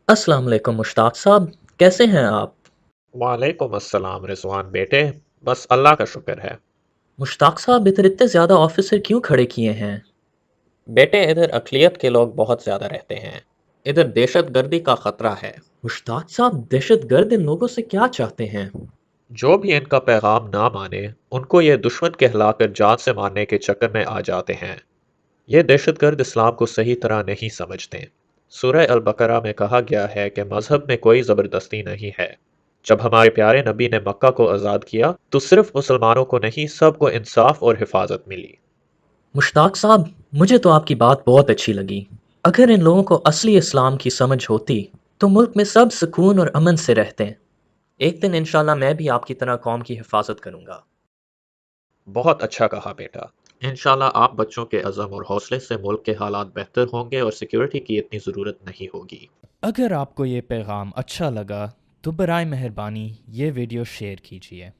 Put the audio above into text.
अस्सलाम वालेकुम मुश्ताक साहब, कैसे हैं आप? वालेकुम अस्सलाम रिजवान बेटे। बस अल्लाह का शुक्र है। मुश्ताक साहब इधर इतने ज़्यादा ऑफिसर क्यों खड़े किए हैं? बेटे इधर अकलियत के लोग बहुत ज़्यादा रहते हैं। इधर दहशत गर्दी का ख़तरा है। मुश्ताक साहब दहशतगर्द इन लोगों से क्या चाहते हैं? जो भी इनका पैगाम ना माने उनको ये दुश्मन कहलाकर जान से मारने के चक्कर में आ जाते हैं। ये दहशतगर्द इस्लाम को सही तरह नहीं समझते। सूरह अल बकरा में कहा गया है कि मज़हब में कोई ज़बरदस्ती नहीं है। जब हमारे प्यारे नबी ने मक्का को आज़ाद किया तो सिर्फ मुसलमानों को नहीं, सबको इंसाफ और हिफाजत मिली। मुश्ताक साहब, मुझे तो आपकी बात बहुत अच्छी लगी। अगर इन लोगों को असली इस्लाम की समझ होती, तो मुल्क में सब सुकून और अमन से रहते। एक दिन इंशाल्लाह मैं भी आपकी तरह कौम की हिफाजत करूंगा। बहुत अच्छा कहा बेटा। इंशाल्लाह आप बच्चों के अज़म और हौसले से मुल्क के हालात बेहतर होंगे और सिक्योरिटी की इतनी ज़रूरत नहीं होगी। अगर आपको ये पैगाम अच्छा लगा तो बराए मेहरबानी ये वीडियो शेयर कीजिए।